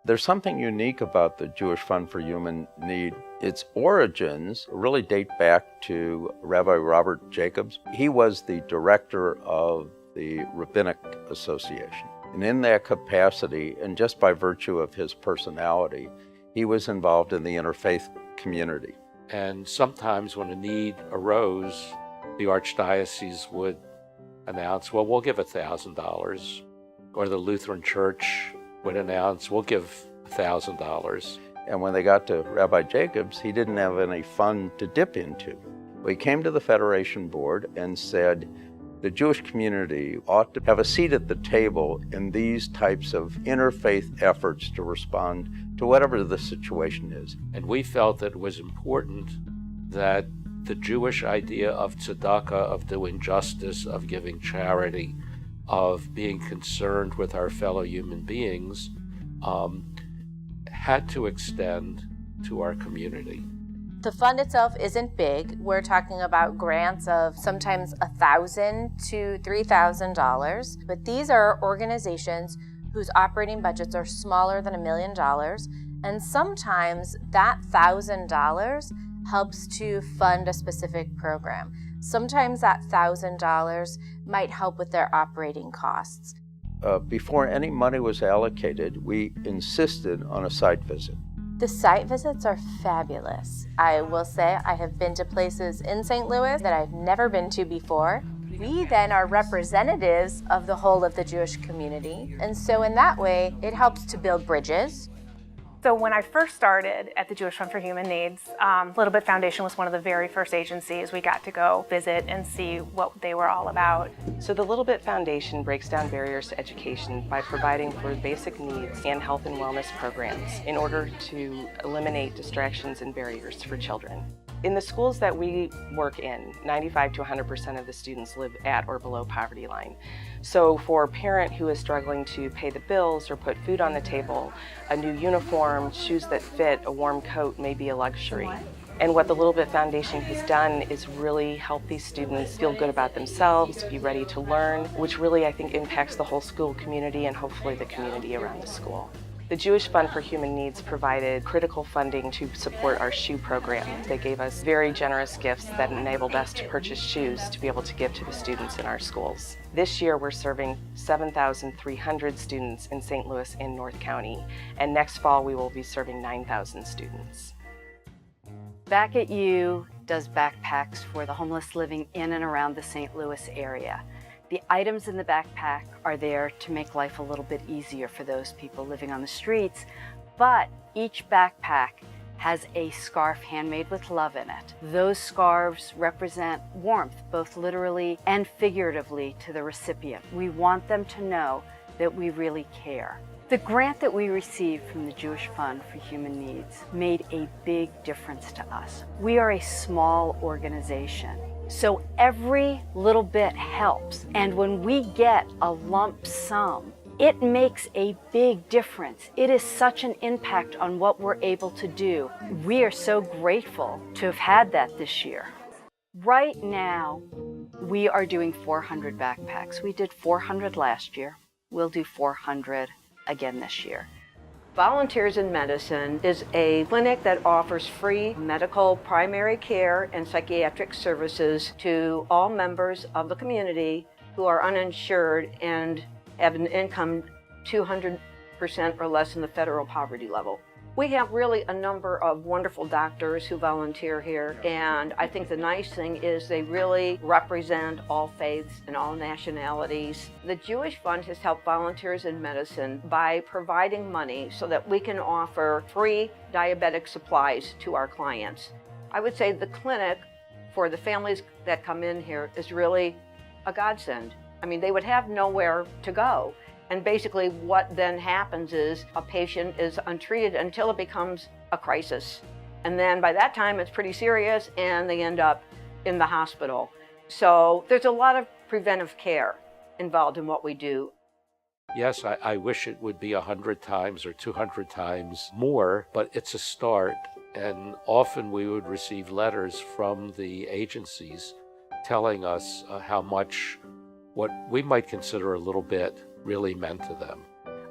There's something unique about the Jewish Fund for Human Need. Its origins really date back to Rabbi Robert Jacobs. He was the director of the Rabbinic Association. And in that capacity, and just by virtue of his personality, he was involved in the interfaith community. And sometimes when a need arose, the Archdiocese would announce, well, we'll give $1,000. Or the Lutheran Church would announce, we'll give $1,000. And when they got to Rabbi Jacobs, he didn't have any fund to dip into. He came to the Federation Board and said, the Jewish community ought to have a seat at the table in these types of interfaith efforts to respond to whatever the situation is. And we felt that it was important that the Jewish idea of tzedakah, of doing justice, of giving charity, of being concerned with our fellow human beings, had to extend to our community. The fund itself isn't big. We're talking about grants of sometimes $1,000 to $3,000, but these are organizations whose operating budgets are smaller than $1 million, and sometimes that $1,000 helps to fund a specific program. Sometimes that $1,000 might help with their operating costs. Before any money was allocated, we insisted on a site visit. The site visits are fabulous. I will say I have been to places in St. Louis that I've never been to before. We then are representatives of the whole of the Jewish community, and so in that way, it helps to build bridges. So when I first started at the Jewish Fund for Human Needs, Little Bit Foundation was one of the very first agencies we got to go visit and see what they were all about. So the Little Bit Foundation breaks down barriers to education by providing for basic needs and health and wellness programs in order to eliminate distractions and barriers for children. In the schools that we work in, 95 to 100% of the students live at or below poverty line. So for a parent who is struggling to pay the bills or put food on the table, a new uniform, shoes that fit, a warm coat may be a luxury. And what the Little Bit Foundation has done is really help these students feel good about themselves, be ready to learn, which really I think impacts the whole school community and hopefully the community around the school. The Jewish Fund for Human Needs provided critical funding to support our shoe program. They gave us very generous gifts that enabled us to purchase shoes to be able to give to the students in our schools. This year we're serving 7,300 students in St. Louis and North County, and next fall we will be serving 9,000 students. Back at You does backpacks for the homeless living in and around the St. Louis area. The items in the backpack are there to make life a little bit easier for those people living on the streets, but each backpack has a scarf handmade with love in it. Those scarves represent warmth, both literally and figuratively, to the recipient. We want them to know that we really care. The grant that we received from the Jewish Fund for Human Needs made a big difference to us. We are a small organization, so every little bit helps. And when we get a lump sum, it makes a big difference. It is such an impact on what we're able to do. We are so grateful to have had that this year. Right now, we are doing 400 backpacks. We did 400 last year. We'll do 400 again this year. Volunteers in Medicine is a clinic that offers free medical primary care and psychiatric services to all members of the community who are uninsured and have an income 200% or less in the federal poverty level. We have really a number of wonderful doctors who volunteer here, and I think the nice thing is they really represent all faiths and all nationalities. The Jewish Fund has helped volunteers in medicine by providing money so that we can offer free diabetic supplies to our clients. I would say the clinic for the families that come in here is really a godsend. I mean, they would have nowhere to go. And basically what then happens is a patient is untreated until it becomes a crisis. And then by that time it's pretty serious and they end up in the hospital. So there's a lot of preventive care involved in what we do. Yes, I wish it would be 100 times or 200 times more, but it's a start. And often we would receive letters from the agencies telling us how much what we might consider a little bit really meant to them.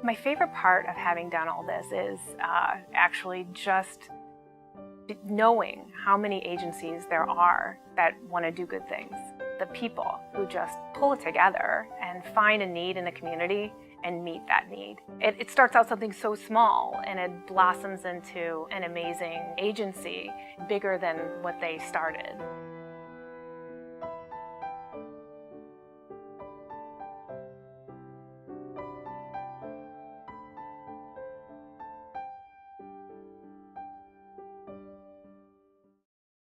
My favorite part of having done all this is actually just knowing how many agencies there are that want to do good things. The people who just pull it together and find a need in the community and meet that need. It starts out something so small and it blossoms into an amazing agency bigger than what they started.